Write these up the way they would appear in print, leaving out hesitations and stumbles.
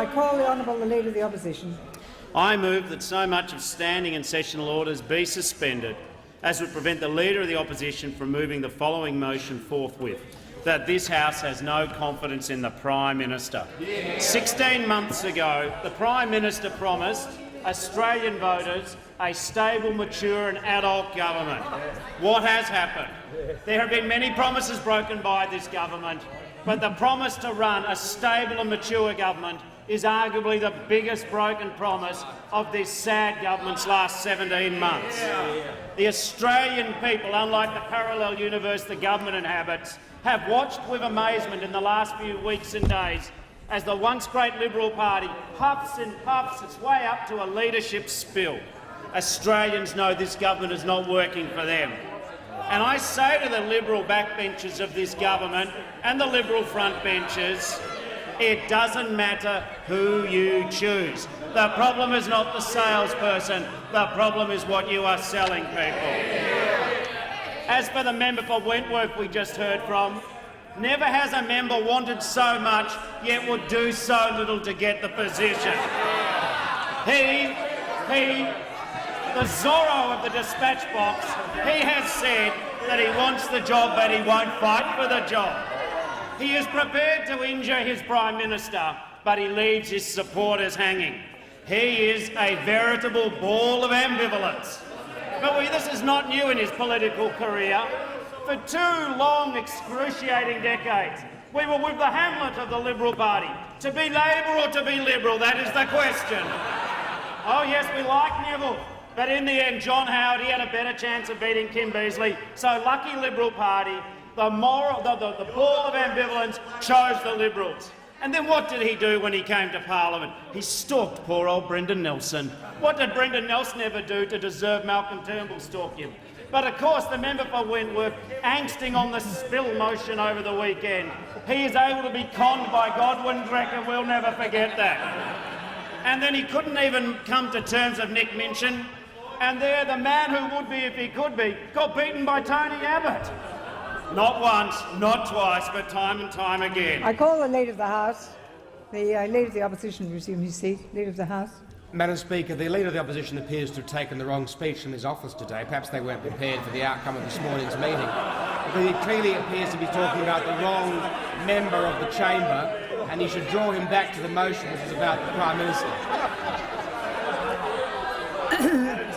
I call the Honourable the Leader of the Opposition. I move that so much of standing and sessional orders be suspended as would prevent the Leader of the Opposition from moving the following motion forthwith: that this House has no confidence in the Prime Minister. 16 months ago, the Prime Minister promised Australian voters a stable, mature and adult government. What has happened? There have been many promises broken by this government, but the promise to run a stable and mature government is arguably the biggest broken promise of this sad government's last 17 months. The Australian people, unlike the parallel universe the government inhabits, have watched with amazement in the last few weeks and days as the once great Liberal Party puffs and puffs its way up to a leadership spill. Australians know this government is not working for them. And I say to the Liberal backbenchers of this government and the Liberal frontbenchers, it doesn't matter who you choose. The problem is not the salesperson, the problem is what you are selling people. As for the member for Wentworth we just heard from, never has a member wanted so much yet would do so little to get the position. He, the Zorro of the dispatch box, he has said that he wants the job but he won't fight for the job. He is prepared to injure his Prime Minister, but he leaves his supporters hanging. He is a veritable ball of ambivalence. But this is not new in his political career. For 2 long, excruciating decades, we were with the Hamlet of the Liberal Party. To be Labor or to be Liberal, that is the question. Oh yes, we like Neville, but in the end, John Howard, he had a better chance of beating Kim Beazley. So lucky Liberal Party, the ball of ambivalence chose the Liberals. And then what did he do when he came to Parliament? He stalked poor old Brendan Nelson. What did Brendan Nelson ever do to deserve Malcolm Turnbull stalk him? But of course, the member for Wentworth, angsting on the spill motion over the weekend, he is able to be conned by Godwin Drecker. We'll never forget that. And then he couldn't even come to terms with Nick Minchin. And there, the man who would be if he could be, got beaten by Tony Abbott. Not once, not twice, but time and time again. I call the Leader of the House. The Leader of the Opposition to resume his seat. Leader of the House. Madam Speaker, the Leader of the Opposition appears to have taken the wrong speech from his office today. Perhaps they weren't prepared for the outcome of this morning's meeting. Because he clearly appears to be talking about the wrong member of the chamber, and he should draw him back to the motion, which is about the Prime Minister.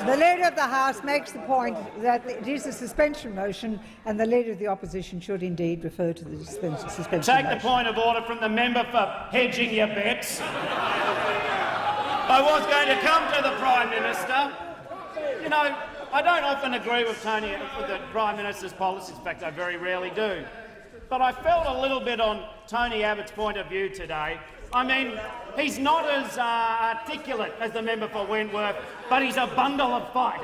The Leader of the House makes the point that it is a suspension motion and the Leader of the Opposition should indeed refer to the suspension motion. Take the point of order from the member for hedging your bets. I was going to come to the Prime Minister. You know, I don't often agree with the Prime Minister's policies. In fact, I very rarely do. But I felt a little bit on Tony Abbott's point of view today. I mean, he's not as articulate as the member for Wentworth, but he's a bundle of fight,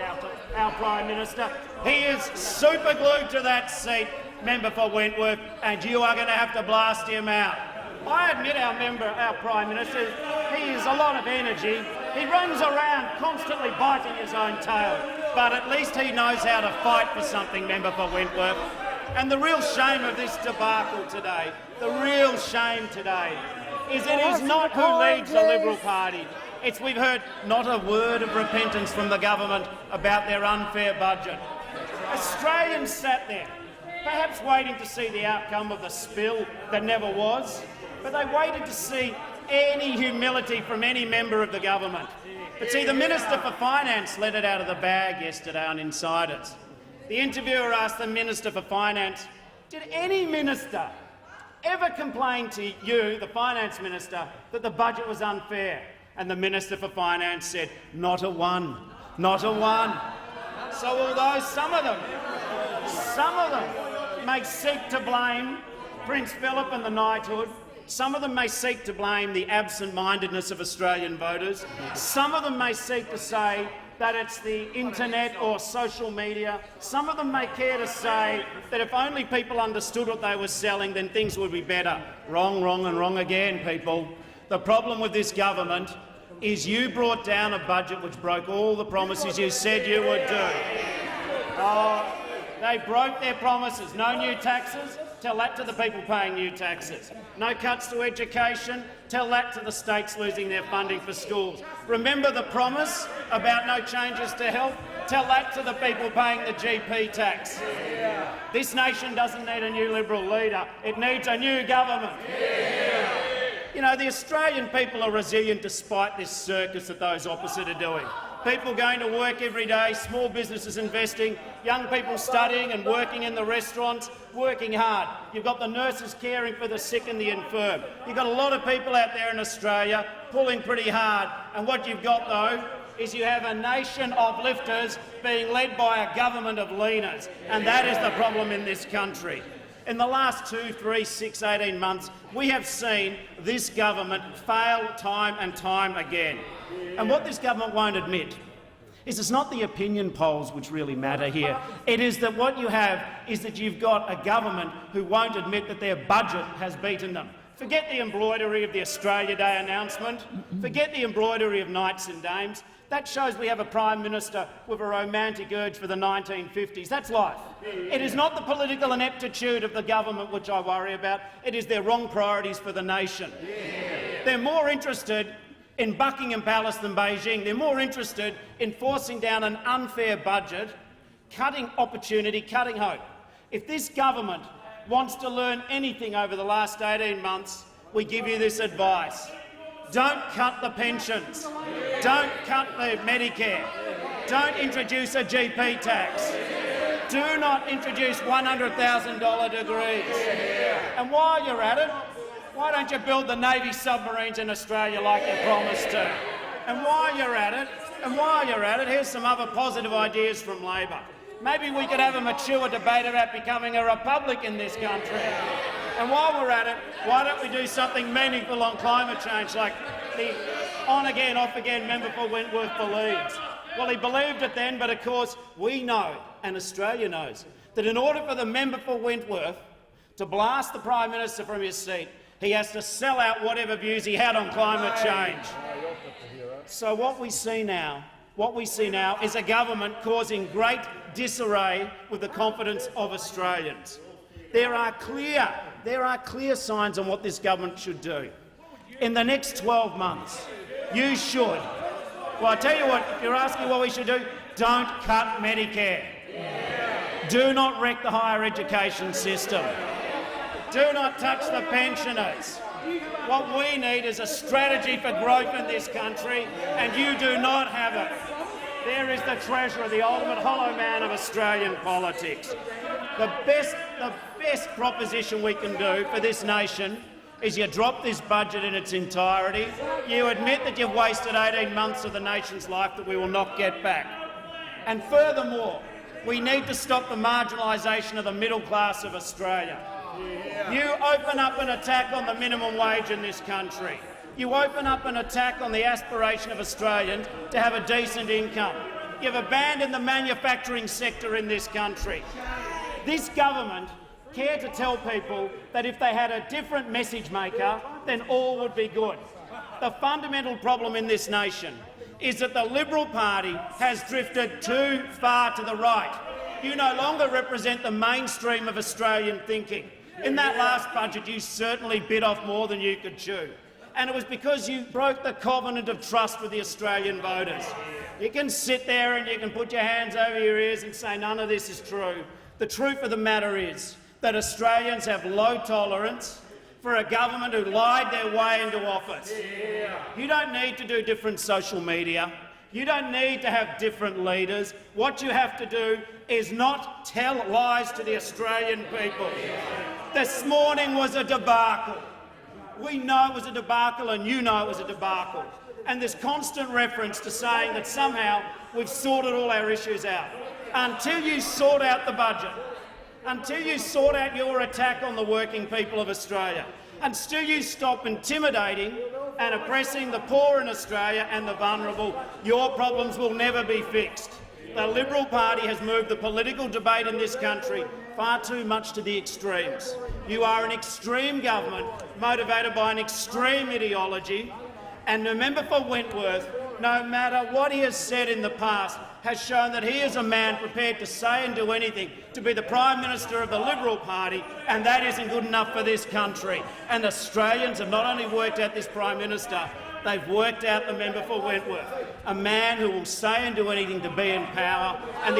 our Prime Minister. He is super glued to that seat, member for Wentworth, and you are going to have to blast him out. I admit our Prime Minister, he has a lot of energy. He runs around constantly biting his own tail, but at least he knows how to fight for something, member for Wentworth. And the real shame of this debacle today, the real shame today, is it is not who leads the Liberal Party. We've heard not a word of repentance from the government about their unfair budget. Australians sat there, perhaps waiting to see the outcome of the spill that never was, but they waited to see any humility from any member of the government. But see, the Minister for Finance let it out of the bag yesterday on Insiders. The interviewer asked the Minister for Finance, did any minister ever complain to you, the Finance Minister, that the budget was unfair? And the Minister for Finance said, not a one, not a one. So although some of them may seek to blame Prince Philip and the knighthood, some of them may seek to blame the absent-mindedness of Australian voters, some of them may seek to say that it's the internet or social media. Some of them may care to say that if only people understood what they were selling, then things would be better. Wrong, wrong and wrong again, people. The problem with this government is you brought down a budget which broke all the promises you said you would do. Oh, they broke their promises. No new taxes, Tell that to the people paying new taxes. No cuts to education. Tell that to the states losing their funding for schools. Remember the promise about no changes to health? Tell that to the people paying the GP tax. This nation doesn't need a new Liberal leader. It needs a new government. You know, the Australian people are resilient despite this circus that those opposite are doing. People going to work every day, small businesses investing, young people studying and working in the restaurants, working hard. You've got the nurses caring for the sick and the infirm. You've got a lot of people out there in Australia pulling pretty hard. And what you've got, though, is you have a nation of lifters being led by a government of leaners. And that is the problem in this country. In the last 2, 3, 6, 18 months, we have seen this government fail time and time again. And what this government won't admit is it's not the opinion polls which really matter here. It is that what you have is that you've got a government who won't admit that their budget has beaten them. Forget the embroidery of the Australia Day announcement. Forget the embroidery of knights and dames. That shows we have a Prime Minister with a romantic urge for the 1950s. That's life. It is not the political ineptitude of the government which I worry about. It is their wrong priorities for the nation. They're more interested in Buckingham Palace than Beijing. They're more interested in forcing down an unfair budget, cutting opportunity, cutting hope. If this government wants to learn anything over the last 18 months, we give you this advice. Don't cut the pensions. Don't cut the Medicare. Don't introduce a GP tax. Do not introduce $100,000 degrees. And while you're at it, why don't you build the Navy submarines in Australia like you promised to? And while you're at it, here's some other positive ideas from Labor. Maybe we could have a mature debate about becoming a republic in this country. And while we're at it, why don't we do something meaningful on climate change, like the on-again, off-again member for Wentworth believes? Well, he believed it then, but of course we know, and Australia knows, that in order for the member for Wentworth to blast the Prime Minister from his seat, he has to sell out whatever views he had on climate change. So what we see now is a government causing great disarray with the confidence of Australians. There are clear signs on what this government should do. In the next 12 months, you should. Well, I tell you what, if you're asking what we should do, don't cut Medicare. Do not wreck the higher education system. Do not touch the pensioners. What we need is a strategy for growth in this country, and you do not have it. There is the treasurer, the ultimate hollow man of Australian politics. The best proposition we can do for this nation is you drop this budget in its entirety, you admit that you've wasted 18 months of the nation's life that we will not get back. And furthermore, we need to stop the marginalisation of the middle class of Australia. You open up an attack on the minimum wage in this country. You open up an attack on the aspiration of Australians to have a decent income. You've abandoned the manufacturing sector in this country. This government care to tell people that if they had a different message maker, then all would be good. The fundamental problem in this nation is that the Liberal Party has drifted too far to the right. You no longer represent the mainstream of Australian thinking. In that last budget, you certainly bit off more than you could chew. And it was because you broke the covenant of trust with the Australian voters. You can sit there and you can put your hands over your ears and say none of this is true. The truth of the matter is that Australians have low tolerance for a government who lied their way into office. You don't need to do different social media. You don't need to have different leaders. What you have to do is not tell lies to the Australian people. This morning was a debacle. We know it was a debacle and you know it was a debacle. And this constant reference to saying that somehow we've sorted all our issues out. Until you sort out the budget, until you sort out your attack on the working people of Australia, until you stop intimidating and oppressing the poor in Australia and the vulnerable, your problems will never be fixed. The Liberal Party has moved the political debate in this country far too much to the extremes. You are an extreme government motivated by an extreme ideology, and the member for Wentworth no matter what he has said in the past, has shown that he is a man prepared to say and do anything to be the Prime Minister of the Liberal Party, and that isn't good enough for this country. And Australians have not only worked out this Prime Minister, they've worked out the member for Wentworth, a man who will say and do anything to be in power. And